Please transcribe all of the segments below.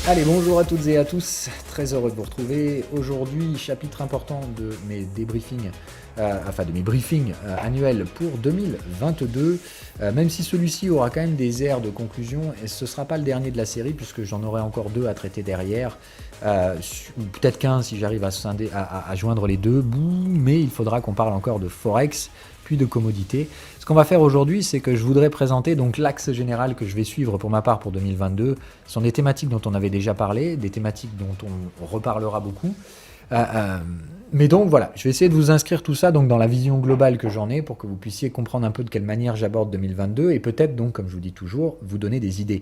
Allez, bonjour à toutes et à tous, très heureux de vous retrouver. Aujourd'hui, chapitre important de mes débriefings, de mes briefings annuels pour 2022, même si celui-ci aura quand même des airs de conclusion, et ce ne sera pas le dernier de la série, puisque j'en aurai encore deux à traiter derrière, ou peut-être qu'un si j'arrive à joindre les deux, mais il faudra qu'on parle encore de Forex, puis de commodité. Ce qu'on va faire aujourd'hui, c'est que je voudrais présenter donc l'axe général que je vais suivre pour ma part pour 2022. Ce sont des thématiques dont on avait déjà parlé, des thématiques dont on reparlera beaucoup. Mais donc voilà, je vais essayer de vous inscrire tout ça donc dans la vision globale que j'en ai pour que vous puissiez comprendre un peu de quelle manière j'aborde 2022 et peut-être donc, comme je vous dis toujours, vous donner des idées.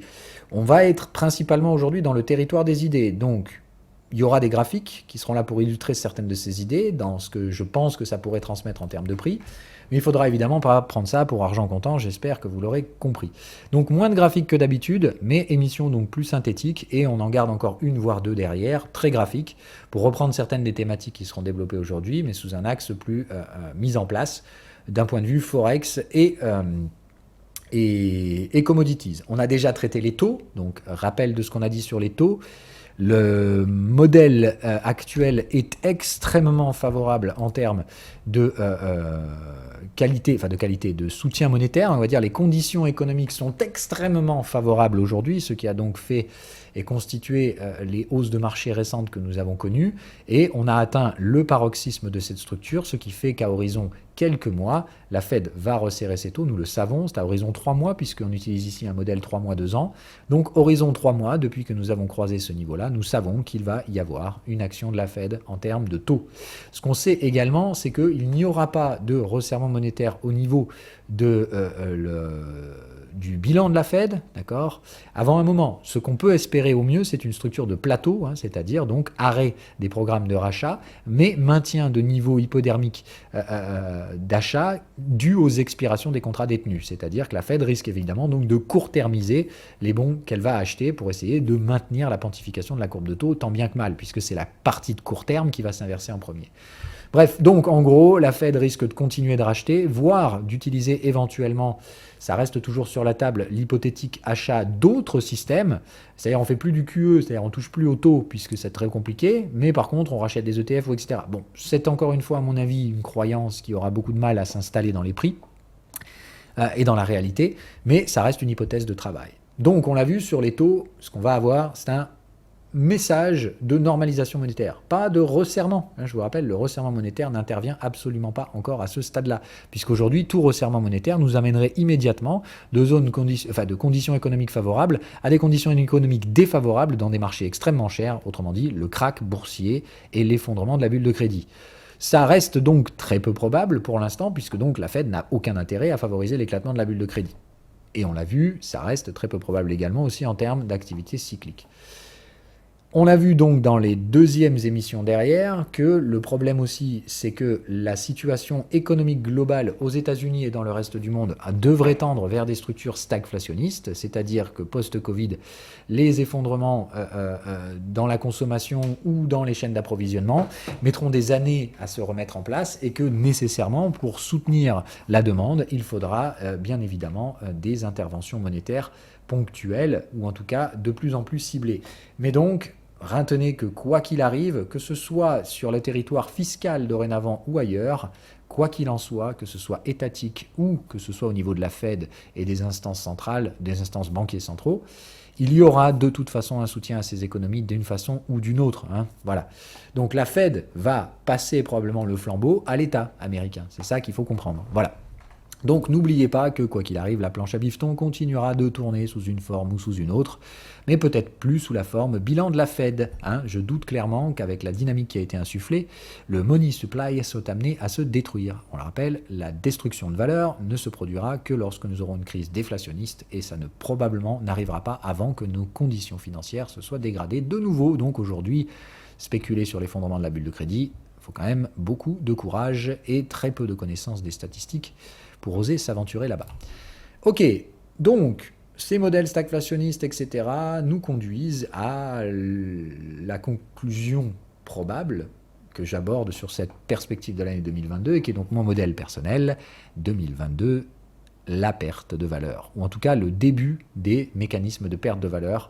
On va être principalement aujourd'hui dans le territoire des idées, donc il y aura des graphiques qui seront là pour illustrer certaines de ces idées dans ce que je pense que ça pourrait transmettre en termes de prix. Mais il faudra évidemment pas prendre ça pour argent comptant, j'espère que vous l'aurez compris. Donc moins de graphiques que d'habitude, mais émission donc plus synthétique, et on en garde encore une voire deux derrière, très graphiques, pour reprendre certaines des thématiques qui seront développées aujourd'hui, mais sous un axe plus mis en place d'un point de vue Forex et commodities. On a déjà traité les taux, donc rappel de ce qu'on a dit sur les taux. Le modèle actuel est extrêmement favorable en termes de de soutien monétaire. On va dire les conditions économiques sont extrêmement favorables aujourd'hui, ce qui a donc fait et constitué les hausses de marché récentes que nous avons connues. Et on a atteint le paroxysme de cette structure, ce qui fait qu'à horizon quelques mois, la Fed va resserrer ses taux, nous le savons, c'est à horizon 3 mois, puisqu'on utilise ici un modèle 3 mois, 2 ans. Donc horizon 3 mois, depuis que nous avons croisé ce niveau-là, nous savons qu'il va y avoir une action de la Fed en termes de taux. Ce qu'on sait également, c'est qu'il n'y aura pas de resserrement monétaire au niveau de du bilan de la Fed, d'accord, avant un moment. Ce qu'on peut espérer au mieux, c'est une structure de plateau, c'est-à-dire donc arrêt des programmes de rachat, mais maintien de niveau hypodermique d'achat dû aux expirations des contrats détenus. C'est-à-dire que la Fed risque évidemment donc de court-termiser les bons qu'elle va acheter pour essayer de maintenir la pontification de la courbe de taux, tant bien que mal, puisque c'est la partie de court terme qui va s'inverser en premier. Bref, donc en gros, la Fed risque de continuer de racheter, voire d'utiliser éventuellement, ça reste toujours sur la table, l'hypothétique achat d'autres systèmes. C'est-à-dire on ne fait plus du QE, c'est-à-dire on ne touche plus au taux puisque c'est très compliqué, mais par contre on rachète des ETF, etc. Bon, c'est encore une fois à mon avis une croyance qui aura beaucoup de mal à s'installer dans les prix et dans la réalité, mais ça reste une hypothèse de travail. Donc on l'a vu sur les taux, ce qu'on va avoir, c'est un message de normalisation monétaire, pas de resserrement. Je vous rappelle, le resserrement monétaire n'intervient absolument pas encore à ce stade-là, puisqu'aujourd'hui, tout resserrement monétaire nous amènerait immédiatement de conditions économiques favorables à des conditions économiques défavorables dans des marchés extrêmement chers, autrement dit, le krach boursier et l'effondrement de la bulle de crédit. Ça reste donc très peu probable pour l'instant, puisque donc la Fed n'a aucun intérêt à favoriser l'éclatement de la bulle de crédit. Et on l'a vu, ça reste très peu probable également aussi en termes d'activité cyclique. On a vu donc dans les deuxièmes émissions derrière que le problème aussi, c'est que la situation économique globale aux États-Unis et dans le reste du monde devrait tendre vers des structures stagflationnistes, c'est-à-dire que post-Covid, les effondrements dans la consommation ou dans les chaînes d'approvisionnement mettront des années à se remettre en place et que nécessairement, pour soutenir la demande, il faudra bien évidemment des interventions monétaires ponctuelles ou en tout cas de plus en plus ciblées. Mais donc, retenez que quoi qu'il arrive, que ce soit sur le territoire fiscal dorénavant ou ailleurs, quoi qu'il en soit, que ce soit étatique ou que ce soit au niveau de la Fed et des instances centrales, des instances banquiers centraux, il y aura de toute façon un soutien à ces économies d'une façon ou d'une autre. Voilà. Donc la Fed va passer probablement le flambeau à l'État américain. C'est ça qu'il faut comprendre. Voilà. Donc n'oubliez pas que quoi qu'il arrive, la planche à bifton continuera de tourner sous une forme ou sous une autre, mais peut-être plus sous la forme bilan de la Fed. Je doute clairement qu'avec la dynamique qui a été insufflée, le money supply soit amené à se détruire. On le rappelle, la destruction de valeur ne se produira que lorsque nous aurons une crise déflationniste et ça ne probablement n'arrivera pas avant que nos conditions financières se soient dégradées de nouveau. Donc aujourd'hui, spéculer sur l'effondrement de la bulle de crédit, il faut quand même beaucoup de courage et très peu de connaissances des statistiques pour oser s'aventurer là-bas. Ok, donc ces modèles stagflationnistes, etc., nous conduisent à la conclusion probable que j'aborde sur cette perspective de l'année 2022 et qui est donc mon modèle personnel. 2022, la perte de valeur, ou en tout cas le début des mécanismes de perte de valeur,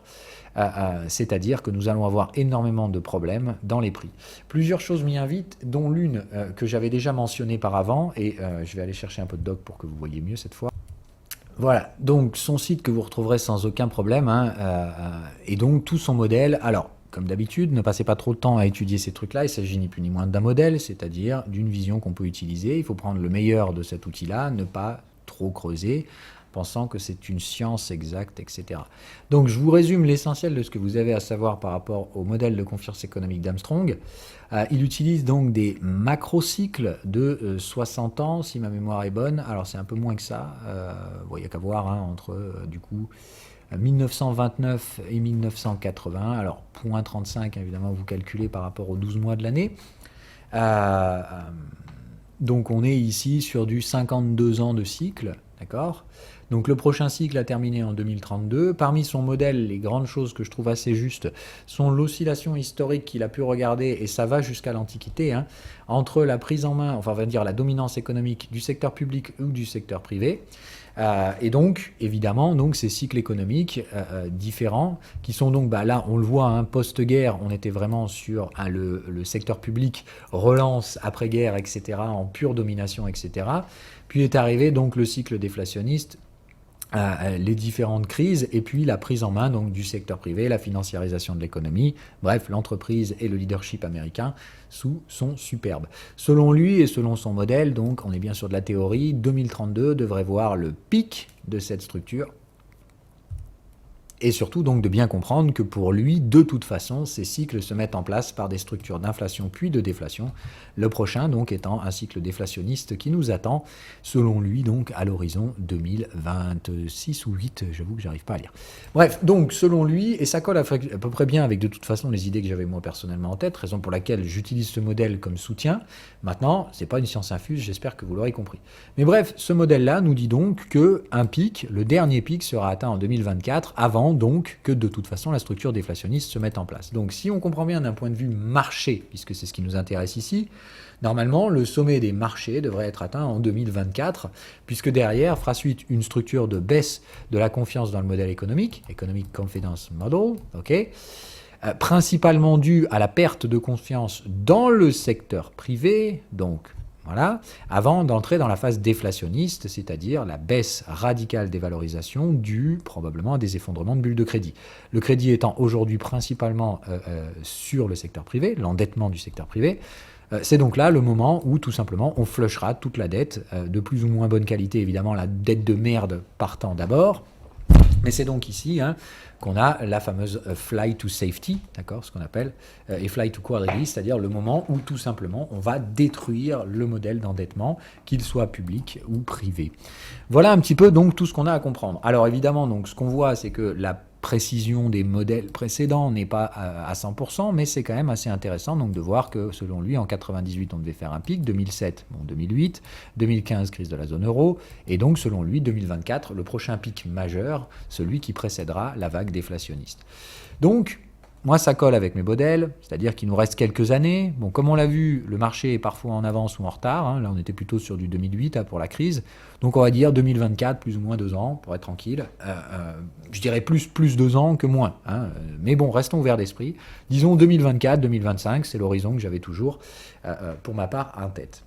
c'est-à-dire que nous allons avoir énormément de problèmes dans les prix. Plusieurs choses m'y invitent, dont l'une que j'avais déjà mentionnée par avant, et je vais aller chercher un peu de doc pour que vous voyez mieux cette fois. Voilà, donc son site que vous retrouverez sans aucun problème, et donc tout son modèle. Alors, comme d'habitude, ne passez pas trop de temps à étudier ces trucs-là, il s'agit ni plus ni moins d'un modèle, c'est-à-dire d'une vision qu'on peut utiliser. Il faut prendre le meilleur de cet outil-là, ne pas trop creuser, pensant que c'est une science exacte, etc. Donc je vous résume l'essentiel de ce que vous avez à savoir par rapport au modèle de confiance économique d'Armstrong. Il utilise donc des macrocycles de 60 ans, si ma mémoire est bonne. Alors c'est un peu moins que ça, il n'y a qu'à voir entre du coup 1929 et 1980. Alors 0,35 évidemment vous calculez par rapport aux 12 mois de l'année. Donc on est ici sur du 52 ans de cycle, d'accord ? Donc le prochain cycle a terminé en 2032. Parmi son modèle, les grandes choses que je trouve assez justes sont l'oscillation historique qu'il a pu regarder, et ça va jusqu'à l'Antiquité, entre la prise en main, enfin on va dire la dominance économique du secteur public ou du secteur privé. Et donc, évidemment, donc, ces cycles économiques différents, qui sont donc, là, on le voit, post-guerre, on était vraiment sur le secteur public, relance après-guerre, etc., en pure domination, etc. Puis est arrivé donc le cycle déflationniste, les différentes crises, et puis la prise en main donc, du secteur privé, la financiarisation de l'économie, bref, l'entreprise et le leadership américain sont superbes. Selon lui et selon son modèle, donc on est bien sûr de la théorie, 2032 devrait voir le pic de cette structure, et surtout donc de bien comprendre que pour lui, de toute façon, ces cycles se mettent en place par des structures d'inflation puis de déflation, le prochain donc étant un cycle déflationniste qui nous attend, selon lui, donc à l'horizon 2026 ou 8, j'avoue que j'arrive pas à lire. Bref, donc selon lui, et ça colle à peu près bien avec de toute façon les idées que j'avais moi personnellement en tête, raison pour laquelle j'utilise ce modèle comme soutien. Maintenant, c'est pas une science infuse, j'espère que vous l'aurez compris. Mais bref, ce modèle-là nous dit donc qu'un pic, le dernier pic sera atteint en 2024, avant donc que de toute façon la structure déflationniste se mette en place. Donc si on comprend bien d'un point de vue marché, puisque c'est ce qui nous intéresse ici, normalement le sommet des marchés devrait être atteint en 2024, puisque derrière fera suite une structure de baisse de la confiance dans le modèle économique, Economic Confidence Model, principalement due à la perte de confiance dans le secteur privé, donc voilà, avant d'entrer dans la phase déflationniste, c'est-à-dire la baisse radicale des valorisations due probablement à des effondrements de bulles de crédit. Le crédit étant aujourd'hui principalement sur le secteur privé, l'endettement du secteur privé, c'est donc là le moment où tout simplement on flushera toute la dette de plus ou moins bonne qualité, évidemment la dette de merde partant d'abord, mais c'est donc ici qu'on a la fameuse fly to safety, d'accord, ce qu'on appelle, et fly to quality, c'est-à-dire le moment où tout simplement on va détruire le modèle d'endettement, qu'il soit public ou privé. Voilà un petit peu donc tout ce qu'on a à comprendre. Alors évidemment, donc ce qu'on voit, c'est que la précision des modèles précédents n'est pas à 100%, mais c'est quand même assez intéressant donc de voir que selon lui, en 98, on devait faire un pic, 2007, 2008, 2015, crise de la zone euro, et donc selon lui, 2024, le prochain pic majeur, celui qui précédera la vague déflationniste. Donc, moi, ça colle avec mes modèles, c'est-à-dire qu'il nous reste quelques années. Bon, comme on l'a vu, le marché est parfois en avance ou en retard. Là, on était plutôt sur du 2008 pour la crise. Donc, on va dire 2024, plus ou moins 2 ans, pour être tranquille. Je dirais plus 2 ans que moins. Mais bon, restons ouverts d'esprit. Disons 2024, 2025, c'est l'horizon que j'avais toujours, pour ma part, en tête.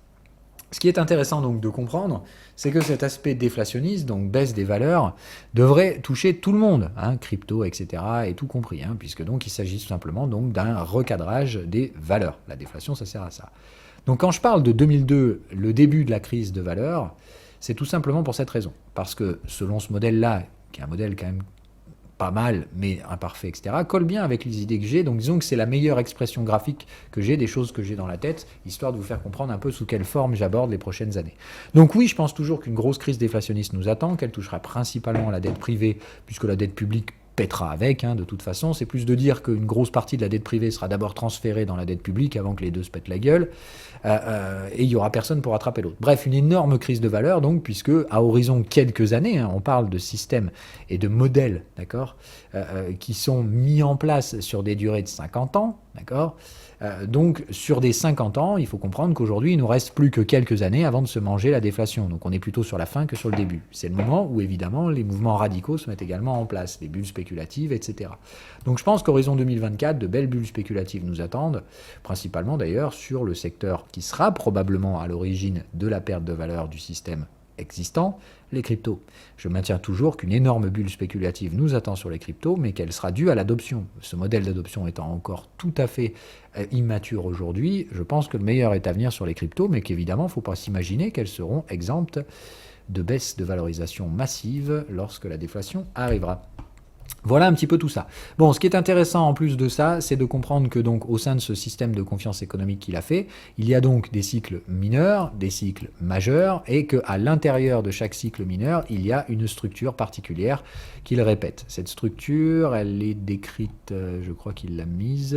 Ce qui est intéressant donc de comprendre, c'est que cet aspect déflationniste, donc baisse des valeurs, devrait toucher tout le monde, crypto, etc., et tout compris, puisque donc il s'agit tout simplement donc d'un recadrage des valeurs. La déflation, ça sert à ça. Donc quand je parle de 2002, le début de la crise de valeurs, c'est tout simplement pour cette raison. Parce que selon ce modèle-là, qui est un modèle quand même pas mal, mais imparfait, etc., colle bien avec les idées que j'ai. Donc disons que c'est la meilleure expression graphique que j'ai des choses que j'ai dans la tête, histoire de vous faire comprendre un peu sous quelle forme j'aborde les prochaines années. Donc oui, je pense toujours qu'une grosse crise déflationniste nous attend, qu'elle touchera principalement la dette privée, puisque la dette publique pètera avec, de toute façon. C'est plus de dire qu'une grosse partie de la dette privée sera d'abord transférée dans la dette publique avant que les deux se pètent la gueule, et il n'y aura personne pour rattraper l'autre. Bref, une énorme crise de valeur, donc, puisque à horizon quelques années, on parle de systèmes et de modèles, d'accord, qui sont mis en place sur des durées de 50 ans, d'accord. Donc, sur des 50 ans, il faut comprendre qu'aujourd'hui, il nous reste plus que quelques années avant de se manger la déflation. Donc, on est plutôt sur la fin que sur le début. C'est le moment où, évidemment, les mouvements radicaux se mettent également en place, les bulles spéculatives, etc. Donc, je pense qu'horizon 2024, de belles bulles spéculatives nous attendent, principalement d'ailleurs sur le secteur qui sera probablement à l'origine de la perte de valeur du système existant, les cryptos. Je maintiens toujours qu'une énorme bulle spéculative nous attend sur les cryptos, mais qu'elle sera due à l'adoption. Ce modèle d'adoption étant encore tout à fait immature aujourd'hui, je pense que le meilleur est à venir sur les cryptos, mais qu'évidemment, il ne faut pas s'imaginer qu'elles seront exemptes de baisse de valorisation massive lorsque la déflation arrivera. Voilà un petit peu tout ça. Bon, ce qui est intéressant en plus de ça, c'est de comprendre que donc au sein de ce système de confiance économique qu'il a fait, il y a donc des cycles mineurs, des cycles majeurs, et qu'à l'intérieur de chaque cycle mineur, il y a une structure particulière qu'il répète. Cette structure, elle est décrite, je crois qu'il l'a mise...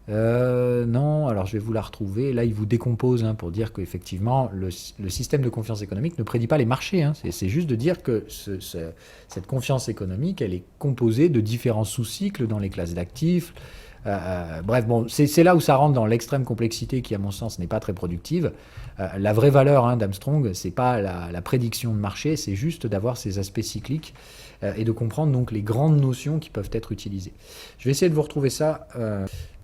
non, alors je vais vous la retrouver. Là, il vous décompose pour dire qu'effectivement, le système de confiance économique ne prédit pas les marchés. C'est juste de dire que cette confiance économique, elle est composée de différents sous-cycles dans les classes d'actifs. Bref, bon, c'est là où ça rentre dans l'extrême complexité qui, à mon sens, n'est pas très productive. La vraie valeur d'Armstrong, c'est pas la prédiction de marché, c'est juste d'avoir ces aspects cycliques et de comprendre donc les grandes notions qui peuvent être utilisées. Je vais essayer de vous retrouver ça.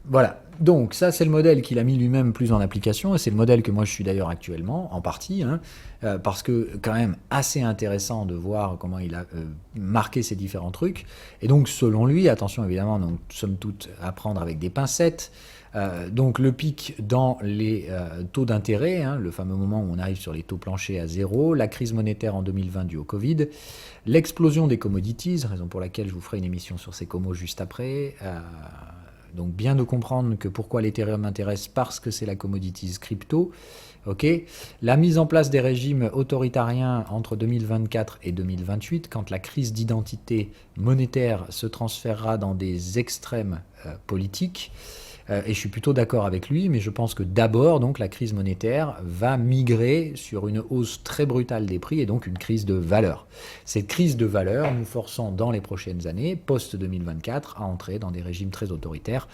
Voilà, donc ça c'est le modèle qu'il a mis lui-même plus en application, et c'est le modèle que moi je suis d'ailleurs actuellement, en partie, parce que quand même assez intéressant de voir comment il a marqué ces différents trucs, et donc selon lui, attention évidemment, donc somme toute à prendre avec des pincettes, donc le pic dans les taux d'intérêt, le fameux moment où on arrive sur les taux planchers à zéro, la crise monétaire en 2020 due au Covid, l'explosion des commodities, raison pour laquelle je vous ferai une émission sur ces commos juste après, donc bien de comprendre que pourquoi l'Ethereum m'intéresse, parce que c'est la commodities crypto. La mise en place des régimes autoritariens entre 2024 et 2028, quand la crise d'identité monétaire se transférera dans des extrêmes politiques. Et je suis plutôt d'accord avec lui, mais je pense que d'abord, donc, la crise monétaire va migrer sur une hausse très brutale des prix et donc une crise de valeur. Cette crise de valeur nous forçant dans les prochaines années, post-2024, à entrer dans des régimes très autoritaires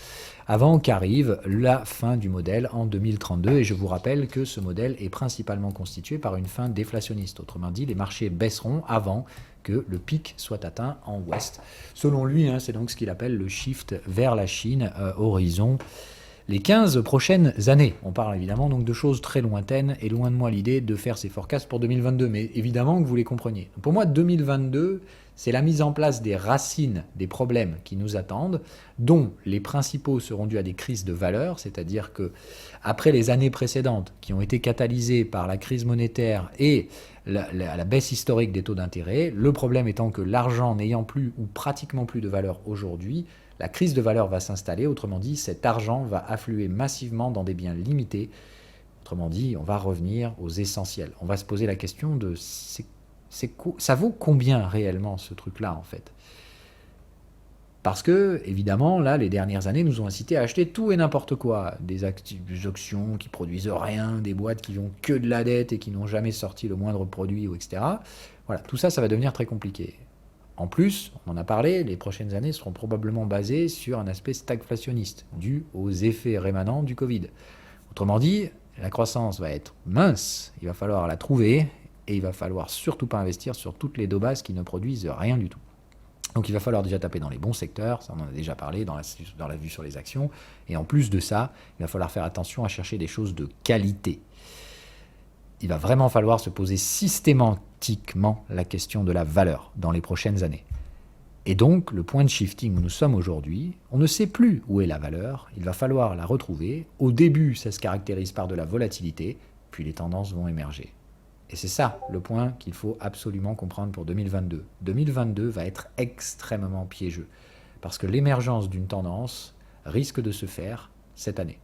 avant qu'arrive la fin du modèle en 2032. Et je vous rappelle que ce modèle est principalement constitué par une fin déflationniste. Autrement dit, les marchés baisseront avant que le pic soit atteint en ouest. Selon lui, c'est donc ce qu'il appelle le shift vers la Chine, horizon les 15 prochaines années. On parle évidemment donc de choses très lointaines, et loin de moi l'idée de faire ces forecasts pour 2022, mais évidemment que vous les compreniez. Pour moi, 2022, c'est la mise en place des racines des problèmes qui nous attendent, dont les principaux seront dus à des crises de valeur, c'est-à-dire que après les années précédentes, qui ont été catalysées par la crise monétaire et la baisse historique des taux d'intérêt, le problème étant que l'argent n'ayant plus ou pratiquement plus de valeur aujourd'hui, la crise de valeur va s'installer, autrement dit, cet argent va affluer massivement dans des biens limités. Autrement dit, on va revenir aux essentiels. On va se poser la question de ça vaut combien réellement ce truc-là en fait ? Parce que, évidemment, là, les dernières années nous ont incité à acheter tout et n'importe quoi. Des actions qui produisent rien, des boîtes qui n'ont que de la dette et qui n'ont jamais sorti le moindre produit, etc. Voilà, tout ça, ça va devenir très compliqué. En plus, on en a parlé, les prochaines années seront probablement basées sur un aspect stagflationniste, dû aux effets rémanents du Covid. Autrement dit, la croissance va être mince, il va falloir la trouver, et il va falloir surtout pas investir sur toutes les daubasses qui ne produisent rien du tout. Donc il va falloir déjà taper dans les bons secteurs, ça on en a déjà parlé dans la vue sur les actions, et en plus de ça, il va falloir faire attention à chercher des choses de qualité. Il va vraiment falloir se poser systématiquement la question de la valeur dans les prochaines années. Et donc, le point de shifting où nous sommes aujourd'hui, on ne sait plus où est la valeur, il va falloir la retrouver. Au début, ça se caractérise par de la volatilité, puis les tendances vont émerger. Et c'est ça le point qu'il faut absolument comprendre pour 2022. 2022 va être extrêmement piégeux, parce que l'émergence d'une tendance risque de se faire cette année.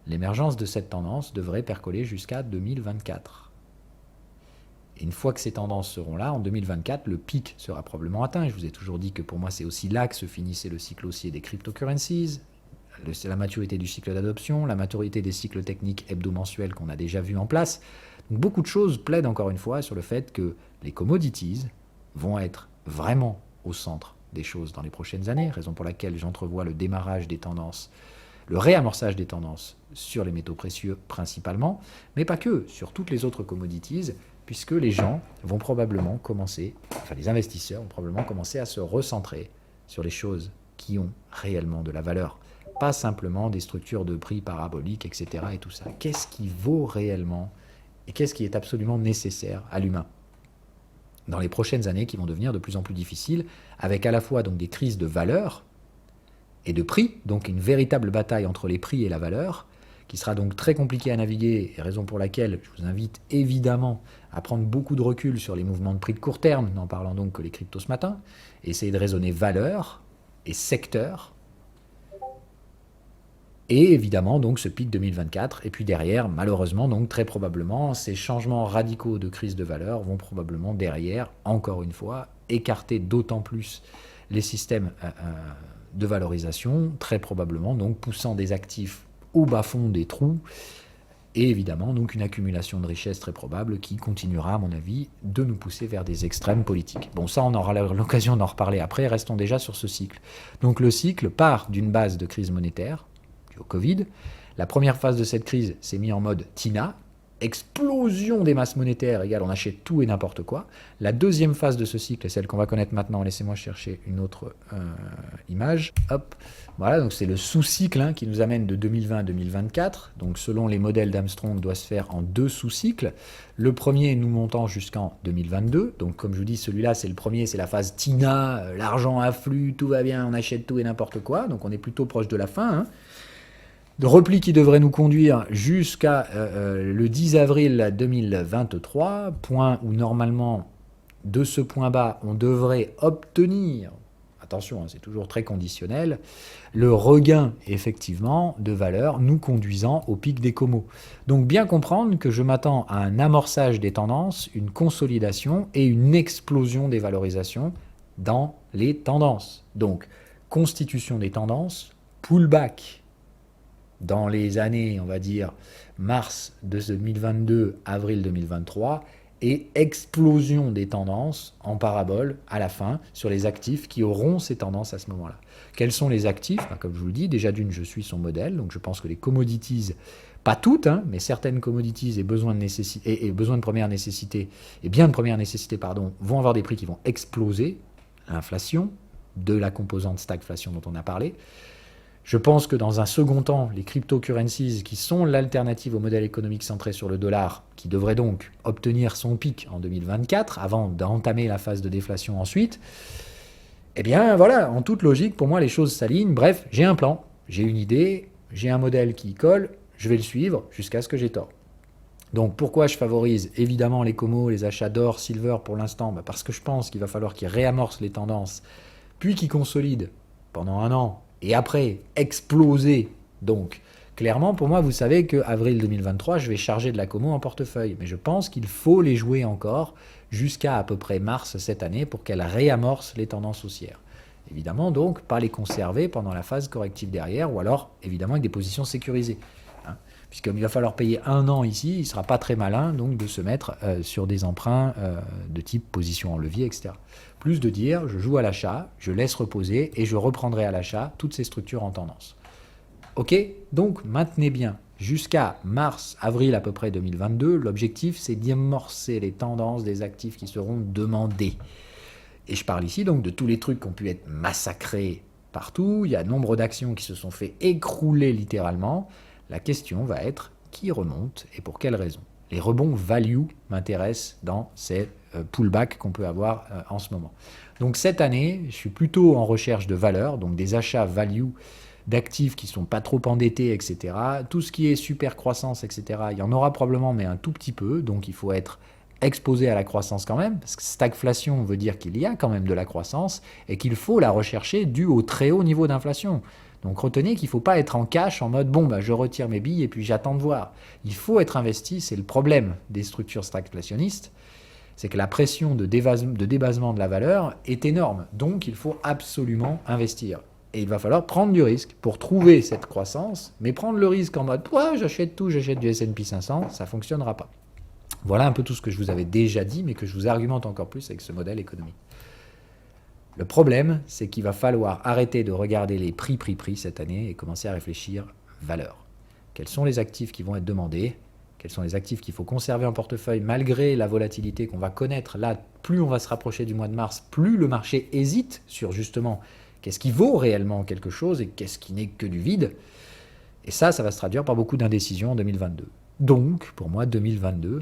L'émergence de cette tendance devrait percoler jusqu'à 2024. Et une fois que ces tendances seront là, en 2024, le pic sera probablement atteint. Je vous ai toujours dit que pour moi, c'est aussi là que se finissait le cycle haussier des cryptocurrencies, la maturité du cycle d'adoption, la maturité des cycles techniques hebdomensuels qu'on a déjà vus en place. Donc beaucoup de choses plaident encore une fois sur le fait que les commodities vont être vraiment au centre des choses dans les prochaines années, raison pour laquelle j'entrevois le démarrage des tendances, le réamorçage des tendances sur les métaux précieux principalement, mais pas que, sur toutes les autres commodities, puisque les gens vont probablement commencer, enfin les investisseurs vont probablement commencer à se recentrer sur les choses qui ont réellement de la valeur. Pas simplement des structures de prix paraboliques, etc. et tout ça. Qu'est-ce qui vaut réellement et qu'est-ce qui est absolument nécessaire à l'humain dans les prochaines années qui vont devenir de plus en plus difficiles, avec à la fois donc des crises de valeur et de prix, donc une véritable bataille entre les prix et la valeur, qui sera donc très compliquée à naviguer, et raison pour laquelle je vous invite évidemment à prendre beaucoup de recul sur les mouvements de prix de court terme, n'en parlant donc que les cryptos ce matin, et essayer de raisonner valeur et secteur, et évidemment, donc, ce pic 2024. Et puis derrière, malheureusement, donc, très probablement, ces changements radicaux de crise de valeur vont probablement derrière, encore une fois, écarter d'autant plus les systèmes de valorisation, très probablement, donc, poussant des actifs au bas-fond des trous. Et évidemment, donc, une accumulation de richesses très probable qui continuera, à mon avis, de nous pousser vers des extrêmes politiques. Bon, ça, on aura l'occasion d'en reparler après. Restons déjà sur ce cycle. Donc, le cycle part d'une base de crise monétaire, au Covid. La première phase de cette crise s'est mise en mode TINA, explosion des masses monétaires égale on achète tout et n'importe quoi. La deuxième phase de ce cycle est celle qu'on va connaître maintenant. Laissez-moi chercher une autre image. Hop, voilà, donc c'est le sous-cycle qui nous amène de 2020 à 2024. Donc selon les modèles d'Armstrong, doit se faire en 2 sous-cycles. Le premier nous montant jusqu'en 2022. Donc comme je vous dis, celui-là c'est le premier, c'est la phase TINA, l'argent afflue, tout va bien, on achète tout et n'importe quoi. Donc on est plutôt proche de la fin. De repli qui devrait nous conduire jusqu'à le 10 avril 2023, point où normalement, de ce point bas, on devrait obtenir, attention, c'est toujours très conditionnel, le regain, effectivement, de valeur nous conduisant au pic des comos. Donc bien comprendre que je m'attends à un amorçage des tendances, une consolidation et une explosion des valorisations dans les tendances. Donc, constitution des tendances, pullback dans les années, on va dire, mars 2022, avril 2023, et explosion des tendances en parabole à la fin sur les actifs qui auront ces tendances à ce moment-là. Quels sont les actifs ? Comme je vous le dis, déjà d'une, je suis son modèle, donc je pense que les commodities, pas toutes, mais certaines commodities et besoins de première nécessité, et biens de première nécessité, vont avoir des prix qui vont exploser, l'inflation, de la composante stagflation dont on a parlé. Je pense que dans un second temps, les cryptocurrencies, qui sont l'alternative au modèle économique centré sur le dollar, qui devrait donc obtenir son pic en 2024, avant d'entamer la phase de déflation ensuite, eh bien voilà, en toute logique, pour moi, les choses s'alignent. Bref, j'ai un plan, j'ai une idée, j'ai un modèle qui colle, je vais le suivre jusqu'à ce que j'ai tort. Donc pourquoi je favorise évidemment les comos, les achats d'or, silver pour l'instant ? Parce que je pense qu'il va falloir qu'ils réamorcent les tendances, puis qu'ils consolident pendant un an, et après, exploser. Donc, clairement, pour moi, vous savez qu'avril 2023, je vais charger de la commo en portefeuille. Mais je pense qu'il faut les jouer encore jusqu'à à peu près mars cette année pour qu'elles réamorcent les tendances haussières. Évidemment, donc, pas les conserver pendant la phase corrective derrière, ou alors, évidemment, avec des positions sécurisées. Puisqu'il va falloir payer 1 an ici, il ne sera pas très malin donc, de se mettre sur des emprunts de type position en levier, etc. Plus de dire, je joue à l'achat, je laisse reposer et je reprendrai à l'achat toutes ces structures en tendance. Ok ? Donc, maintenez bien. Jusqu'à mars, avril à peu près 2022, l'objectif, c'est d'amorcer les tendances des actifs qui seront demandés. Et je parle ici donc de tous les trucs qui ont pu être massacrés partout. Il y a nombre d'actions qui se sont fait écrouler littéralement. La question va être qui remonte et pour quelles raisons. Les rebonds value m'intéressent dans ces pullbacks qu'on peut avoir en ce moment. Donc cette année, je suis plutôt en recherche de valeur, donc des achats value d'actifs qui ne sont pas trop endettés, etc. Tout ce qui est super croissance, etc., il y en aura probablement, mais un tout petit peu. Donc il faut être exposé à la croissance quand même, parce que stagflation veut dire qu'il y a quand même de la croissance et qu'il faut la rechercher due au très haut niveau d'inflation. Donc retenez qu'il ne faut pas être en cash en mode je retire mes billes et puis j'attends de voir. Il faut être investi, c'est le problème des structures stagflationnistes, c'est que la pression de débasement de la valeur est énorme. Donc, il faut absolument investir. Et il va falloir prendre du risque pour trouver cette croissance, mais prendre le risque en mode « j'achète tout, j'achète du S&P 500 », ça ne fonctionnera pas. Voilà un peu tout ce que je vous avais déjà dit, mais que je vous argumente encore plus avec ce modèle économique. Le problème, c'est qu'il va falloir arrêter de regarder les prix cette année et commencer à réfléchir valeur. Quels sont les actifs qui vont être demandés ? Quels sont les actifs qu'il faut conserver en portefeuille malgré la volatilité qu'on va connaître ? Là, plus on va se rapprocher du mois de mars, plus le marché hésite sur justement qu'est-ce qui vaut réellement quelque chose et qu'est-ce qui n'est que du vide. Et ça va se traduire par beaucoup d'indécisions en 2022. Donc, pour moi, 2022,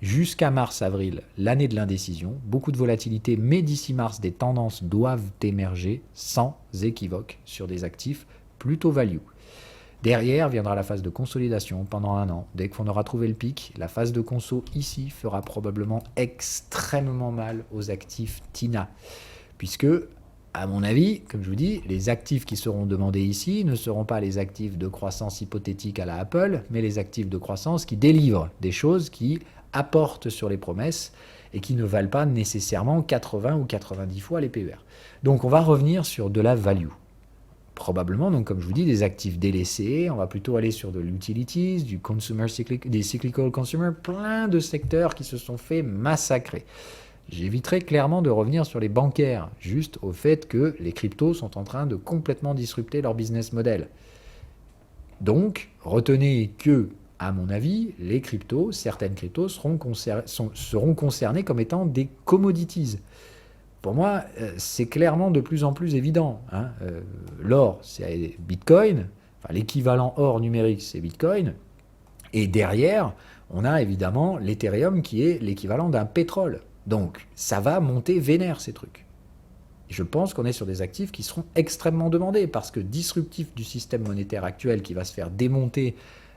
jusqu'à mars-avril, l'année de l'indécision, beaucoup de volatilité, mais d'ici mars, des tendances doivent émerger sans équivoque sur des actifs plutôt value. Derrière viendra la phase de consolidation pendant 1 an. Dès qu'on aura trouvé le pic, la phase de conso ici fera probablement extrêmement mal aux actifs TINA. Puisque, à mon avis, comme je vous dis, les actifs qui seront demandés ici ne seront pas les actifs de croissance hypothétique à la Apple, mais les actifs de croissance qui délivrent des choses qui apportent sur les promesses et qui ne valent pas nécessairement 80 ou 90 fois les PER. Donc on va revenir sur de la value. Probablement, donc comme je vous dis, des actifs délaissés, on va plutôt aller sur de l'utilities, des cyclical consumer, plein de secteurs qui se sont fait massacrer. J'éviterai clairement de revenir sur les bancaires, juste au fait que les cryptos sont en train de complètement disrupter leur business model. Donc, retenez que, à mon avis, les cryptos, certaines cryptos seront concernées comme étant des commodities. Pour moi, c'est clairement de plus en plus évident. L'or, c'est Bitcoin. Enfin, l'équivalent or numérique, c'est Bitcoin. Et derrière, on a évidemment l'Ethereum qui est l'équivalent d'un pétrole. Donc, ça va monter vénère, ces trucs. Je pense qu'on est sur des actifs qui seront extrêmement demandés parce que disruptif du système monétaire actuel qui va se faire démonter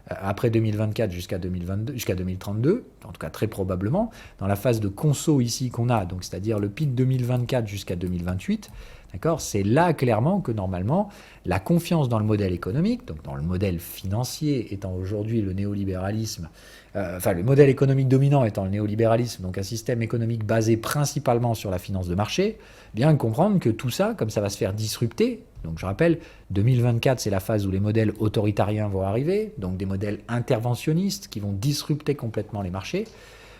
après 2024 jusqu'à 2032, en tout cas très probablement, dans la phase de conso ici qu'on a, donc c'est-à-dire le pic 2024 jusqu'à 2028, d'accord, c'est là clairement que normalement la confiance dans le modèle économique, donc dans le modèle financier étant aujourd'hui le néolibéralisme, le modèle économique dominant étant le néolibéralisme, donc un système économique basé principalement sur la finance de marché, bien comprendre que tout ça, comme ça va se faire disrupter, donc je rappelle, 2024 c'est la phase où les modèles autoritariens vont arriver, donc des modèles interventionnistes qui vont disrupter complètement les marchés.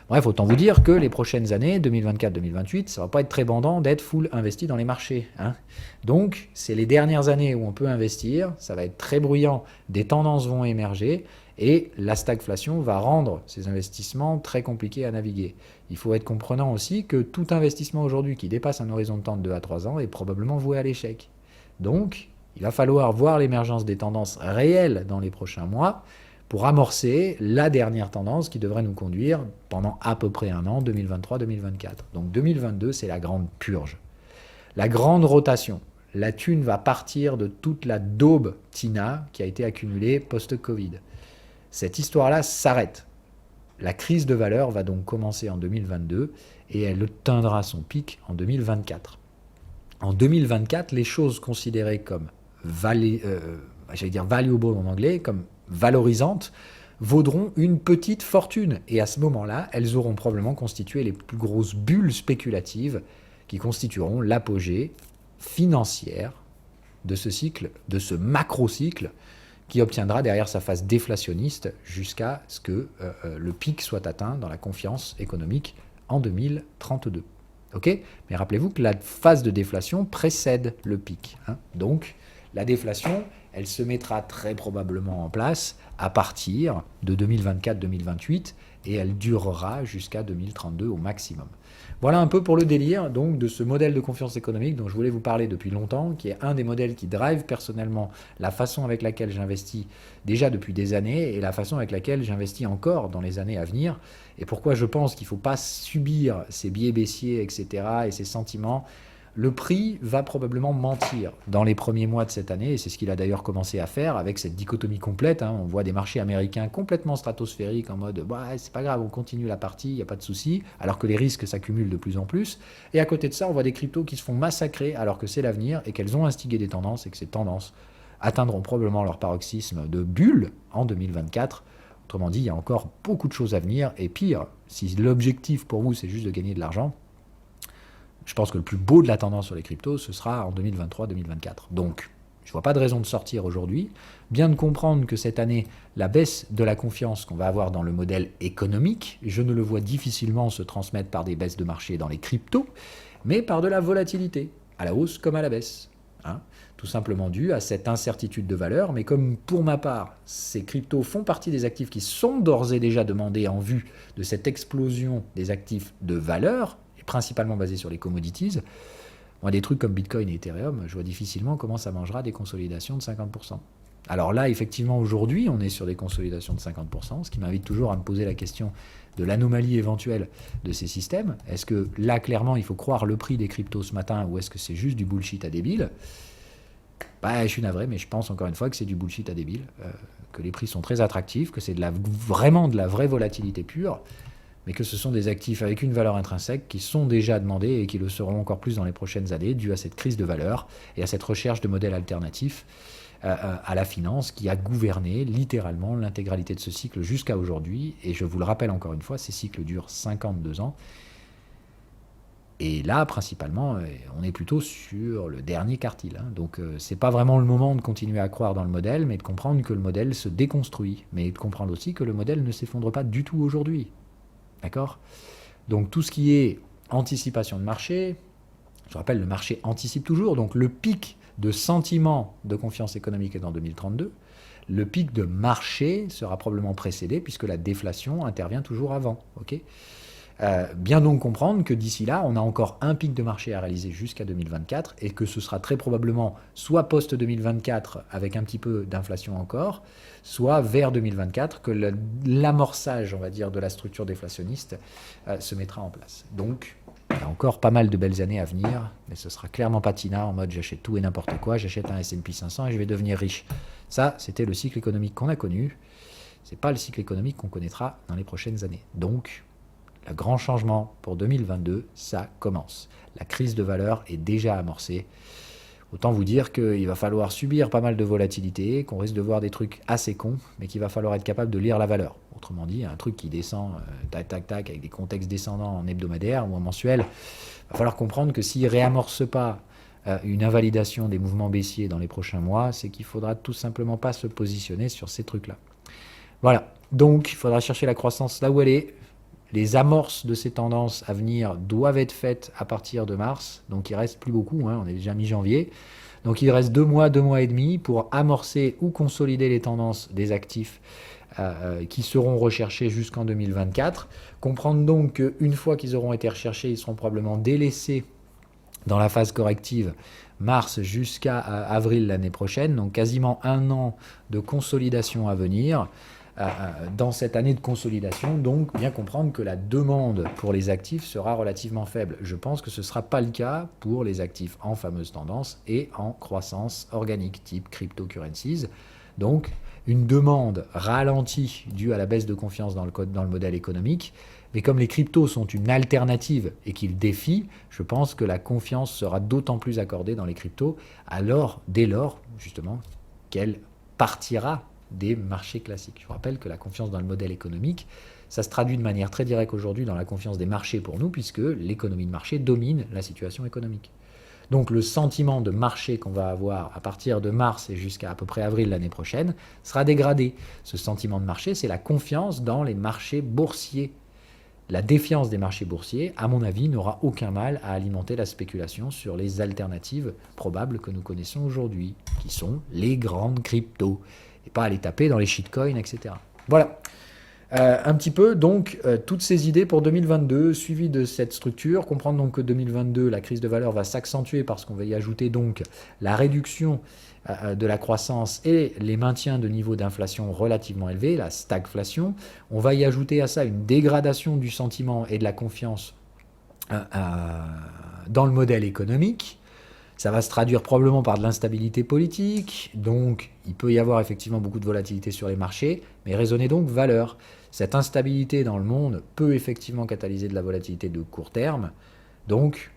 Bref, autant vous dire que les prochaines années, 2024-2028, ça va pas être très bandant d'être full investi dans les marchés. Donc, c'est les dernières années où on peut investir, ça va être très bruyant, des tendances vont émerger, et la stagflation va rendre ces investissements très compliqués à naviguer. Il faut être comprenant aussi que tout investissement aujourd'hui qui dépasse un horizon de temps de 2 à 3 ans est probablement voué à l'échec. Donc, il va falloir voir l'émergence des tendances réelles dans les prochains mois pour amorcer la dernière tendance qui devrait nous conduire pendant à peu près 1 an, 2023-2024. Donc 2022, c'est la grande purge. La grande rotation. La thune va partir de toute la daube TINA qui a été accumulée post-Covid. Cette histoire-là s'arrête. La crise de valeur va donc commencer en 2022 et elle atteindra son pic en 2024. En 2024, les choses considérées comme valuable en anglais, comme valorisantes, vaudront une petite fortune. Et à ce moment-là, elles auront probablement constitué les plus grosses bulles spéculatives qui constitueront l'apogée financière de ce cycle, de ce macro-cycle, qui obtiendra derrière sa phase déflationniste jusqu'à ce que le pic soit atteint dans la confiance économique en 2032. Okay, mais rappelez-vous que la phase de déflation précède le pic. Donc, la déflation, elle se mettra très probablement en place à partir de 2024-2028 et elle durera jusqu'à 2032 au maximum. Voilà un peu pour le délire donc, de ce modèle de confiance économique dont je voulais vous parler depuis longtemps, qui est un des modèles qui drive personnellement la façon avec laquelle j'investis déjà depuis des années et la façon avec laquelle j'investis encore dans les années à venir. Et pourquoi je pense qu'il ne faut pas subir ces biais baissiers, etc. et ces sentiments. Le prix va probablement mentir dans les premiers mois de cette année, et c'est ce qu'il a d'ailleurs commencé à faire avec cette dichotomie complète. On voit des marchés américains complètement stratosphériques en mode « c'est pas grave, on continue la partie, il n'y a pas de souci », alors que les risques s'accumulent de plus en plus. Et à côté de ça, on voit des cryptos qui se font massacrer alors que c'est l'avenir et qu'elles ont instigé des tendances et que ces tendances atteindront probablement leur paroxysme de bulle en 2024. Autrement dit, il y a encore beaucoup de choses à venir, et pire, si l'objectif pour vous, c'est juste de gagner de l'argent, je pense que le plus beau de la tendance sur les cryptos, ce sera en 2023-2024. Donc, je ne vois pas de raison de sortir aujourd'hui. Bien de comprendre que cette année, la baisse de la confiance qu'on va avoir dans le modèle économique, je ne le vois difficilement se transmettre par des baisses de marché dans les cryptos, mais par de la volatilité, à la hausse comme à la baisse. Tout simplement dû à cette incertitude de valeur. Mais comme pour ma part, ces cryptos font partie des actifs qui sont d'ores et déjà demandés en vue de cette explosion des actifs de valeur, et principalement basés sur les commodities, moi, des trucs comme Bitcoin et Ethereum, je vois difficilement comment ça mangera des consolidations de 50%. Alors là, effectivement, aujourd'hui, on est sur des consolidations de 50%, ce qui m'invite toujours à me poser la question de l'anomalie éventuelle de ces systèmes. Est-ce que là, clairement, il faut croire le prix des cryptos ce matin, ou est-ce que c'est juste du bullshit à débile ? Je suis navré, mais je pense encore une fois que c'est du bullshit à débile, que les prix sont très attractifs, que c'est vraiment de la vraie volatilité pure, mais que ce sont des actifs avec une valeur intrinsèque qui sont déjà demandés et qui le seront encore plus dans les prochaines années, dû à cette crise de valeur et à cette recherche de modèles alternatifs à la finance qui a gouverné littéralement l'intégralité de ce cycle jusqu'à aujourd'hui. Et je vous le rappelle encore une fois, ces cycles durent 52 ans. Et là, principalement, on est plutôt sur le dernier quartile. Donc, c'est pas vraiment le moment de continuer à croire dans le modèle, mais de comprendre que le modèle se déconstruit. Mais de comprendre aussi que le modèle ne s'effondre pas du tout aujourd'hui. D'accord ? Donc, tout ce qui est anticipation de marché, je rappelle, le marché anticipe toujours. Donc, le pic de sentiment de confiance économique est en 2032. Le pic de marché sera probablement précédé, puisque la déflation intervient toujours avant. Ok ? Bien donc comprendre que d'ici là, on a encore un pic de marché à réaliser jusqu'à 2024 et que ce sera très probablement soit post-2024 avec un petit peu d'inflation encore, soit vers 2024 que l'amorçage, on va dire, de la structure déflationniste se mettra en place. Donc, il y a encore pas mal de belles années à venir, mais ce sera clairement pas Tina en mode j'achète tout et n'importe quoi, j'achète un S&P 500 et je vais devenir riche. Ça, c'était le cycle économique qu'on a connu. C'est pas le cycle économique qu'on connaîtra dans les prochaines années. Donc, le grand changement pour 2022, ça commence. La crise de valeur est déjà amorcée. Autant vous dire qu'il va falloir subir pas mal de volatilité, qu'on risque de voir des trucs assez cons, mais qu'il va falloir être capable de lire la valeur. Autrement dit, un truc qui descend, tac, tac, tac, avec des contextes descendants en hebdomadaire ou en mensuel, il va falloir comprendre que s'il ne réamorce pas une invalidation des mouvements baissiers dans les prochains mois, c'est qu'il ne faudra tout simplement pas se positionner sur ces trucs-là. Voilà. Donc, il faudra chercher la croissance là où elle est. Les amorces de ces tendances à venir doivent être faites à partir de mars. Donc il ne reste plus beaucoup, on est déjà mi-janvier. Donc il reste 2 mois et demi pour amorcer ou consolider les tendances des actifs qui seront recherchés jusqu'en 2024. Comprendre donc qu'une fois qu'ils auront été recherchés, ils seront probablement délaissés dans la phase corrective mars jusqu'à avril l'année prochaine. Donc quasiment 1 an de consolidation à venir. Dans cette année de consolidation, donc bien comprendre que la demande pour les actifs sera relativement faible. Je pense que ce ne sera pas le cas pour les actifs en fameuse tendance et en croissance organique, type cryptocurrencies. Donc, une demande ralentie due à la baisse de confiance dans le modèle économique. Mais comme les cryptos sont une alternative et qu'ils défient, je pense que la confiance sera d'autant plus accordée dans les cryptos, dès lors, justement, qu'elle partira des marchés classiques. Je vous rappelle que la confiance dans le modèle économique, ça se traduit de manière très directe aujourd'hui dans la confiance des marchés pour nous, puisque l'économie de marché domine la situation économique. Donc le sentiment de marché qu'on va avoir à partir de mars et jusqu'à à peu près avril l'année prochaine sera dégradé. Ce sentiment de marché, c'est la confiance dans les marchés boursiers. La défiance des marchés boursiers, à mon avis, n'aura aucun mal à alimenter la spéculation sur les alternatives probables que nous connaissons aujourd'hui, qui sont les grandes cryptos. Et pas aller taper dans les shitcoins, etc. Voilà. Un petit peu, donc, toutes ces idées pour 2022, suivies de cette structure. Comprendre donc que 2022, la crise de valeur va s'accentuer parce qu'on va y ajouter donc la réduction de la croissance et les maintiens de niveaux d'inflation relativement élevés, la stagflation. On va y ajouter à ça une dégradation du sentiment et de la confiance dans le modèle économique. Ça va se traduire probablement par de l'instabilité politique, donc il peut y avoir effectivement beaucoup de volatilité sur les marchés, mais raisonnez donc valeur. Cette instabilité dans le monde peut effectivement catalyser de la volatilité de court terme, donc,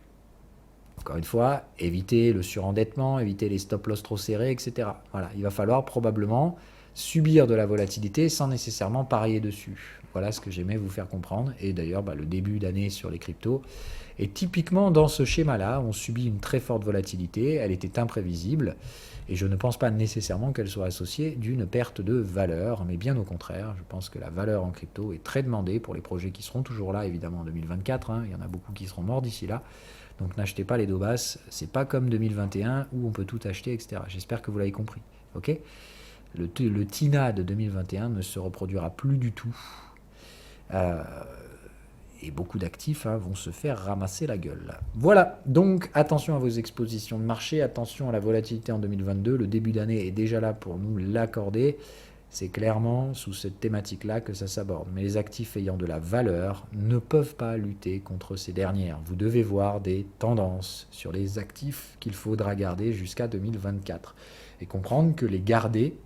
encore une fois, éviter le surendettement, éviter les stop-loss trop serrés, etc. Voilà, il va falloir probablement subir de la volatilité sans nécessairement parier dessus. Voilà ce que j'aimais vous faire comprendre. Et d'ailleurs, le début d'année sur les cryptos est typiquement dans ce schéma-là. On subit une très forte volatilité, elle était imprévisible, et je ne pense pas nécessairement qu'elle soit associée d'une perte de valeur, mais bien au contraire, je pense que la valeur en crypto est très demandée pour les projets qui seront toujours là, évidemment, en 2024. Il y en a beaucoup qui seront morts d'ici là. Donc n'achetez pas les dos basses, c'est pas comme 2021 où on peut tout acheter, etc. J'espère que vous l'avez compris. Ok ? Le TINA de 2021 ne se reproduira plus du tout. Et beaucoup d'actifs vont se faire ramasser la gueule. Voilà, donc attention à vos expositions de marché, attention à la volatilité en 2022. Le début d'année est déjà là pour nous l'accorder. C'est clairement sous cette thématique-là que ça s'aborde. Mais les actifs ayant de la valeur ne peuvent pas lutter contre ces dernières. Vous devez voir des tendances sur les actifs qu'il faudra garder jusqu'à 2024. Et comprendre que les garder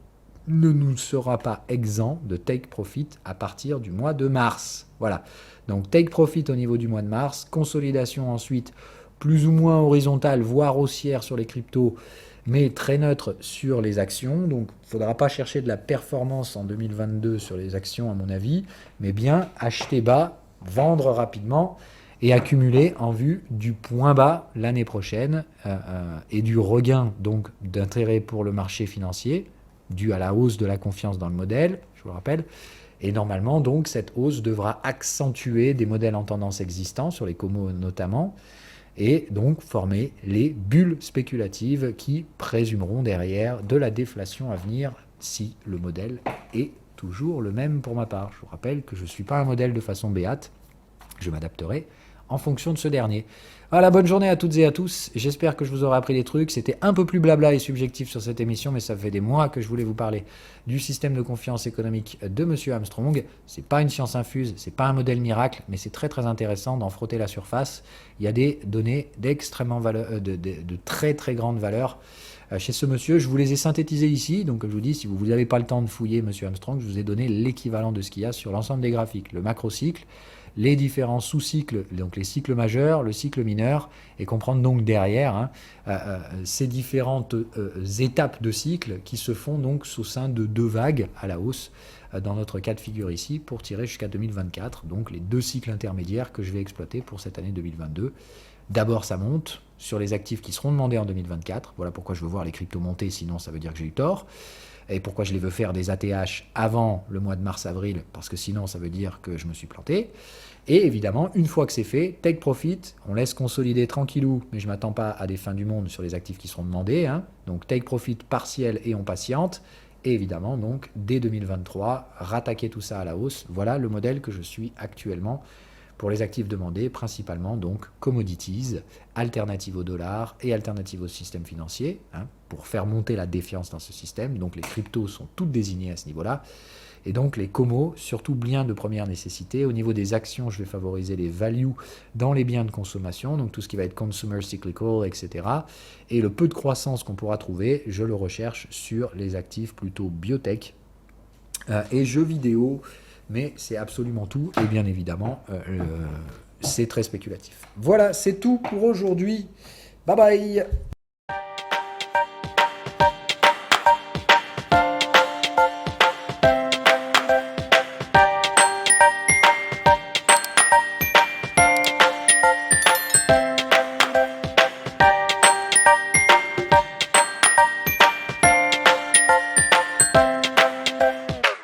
ne nous sera pas exempt de take profit à partir du mois de mars. Voilà. Donc take profit au niveau du mois de mars, consolidation ensuite plus ou moins horizontale, voire haussière sur les cryptos, mais très neutre sur les actions. Donc il ne faudra pas chercher de la performance en 2022 sur les actions à mon avis, mais bien acheter bas, vendre rapidement et accumuler en vue du point bas l'année prochaine et du regain donc d'intérêt pour le marché financier dû à la hausse de la confiance dans le modèle, je vous le rappelle. Et normalement, donc, cette hausse devra accentuer des modèles en tendance existants, sur les comos notamment, et donc former les bulles spéculatives qui présumeront derrière de la déflation à venir si le modèle est toujours le même pour ma part. Je vous rappelle que je ne suis pas un modèle de façon béate, je m'adapterai en fonction de ce dernier. Voilà, bonne journée à toutes et à tous. J'espère que je vous aurai appris des trucs. C'était un peu plus blabla et subjectif sur cette émission, mais ça fait des mois que je voulais vous parler du système de confiance économique de Monsieur Armstrong. C'est pas une science infuse, c'est pas un modèle miracle, mais c'est très très intéressant d'en frotter la surface. Il y a des données d'extrêmement de très très grande valeur chez ce monsieur. Je vous les ai synthétisées ici. Donc, comme je vous dis, si vous n'avez pas le temps de fouiller Monsieur Armstrong, je vous ai donné l'équivalent de ce qu'il y a sur l'ensemble des graphiques. Le macrocycle, les différents sous-cycles, donc les cycles majeurs, le cycle mineur, et comprendre donc derrière ces différentes étapes de cycle qui se font donc au sein de deux vagues à la hausse, dans notre cas de figure ici, pour tirer jusqu'à 2024, donc les deux cycles intermédiaires que je vais exploiter pour cette année 2022. D'abord, ça monte sur les actifs qui seront demandés en 2024. Voilà pourquoi je veux voir les cryptos monter, sinon ça veut dire que j'ai eu tort. Et pourquoi je les veux faire des ATH avant le mois de mars-avril, parce que sinon ça veut dire que je me suis planté. Et évidemment, une fois que c'est fait, take profit, on laisse consolider tranquillou, mais je ne m'attends pas à des fins du monde sur les actifs qui seront demandés. Donc take profit partiel et on patiente. Et évidemment, donc, dès 2023, rattaquer tout ça à la hausse. Voilà le modèle que je suis actuellement pour les actifs demandés, principalement donc commodities, alternatives au dollar et alternatives au système financier, pour faire monter la défiance dans ce système. Donc les cryptos sont toutes désignées à ce niveau-là. Et donc les comos, surtout biens de première nécessité. Au niveau des actions, je vais favoriser les values dans les biens de consommation, donc tout ce qui va être consumer cyclical, etc. Et le peu de croissance qu'on pourra trouver, je le recherche sur les actifs plutôt biotech et jeux vidéo. Mais c'est absolument tout, et bien évidemment, c'est très spéculatif. Voilà, c'est tout pour aujourd'hui. Bye bye!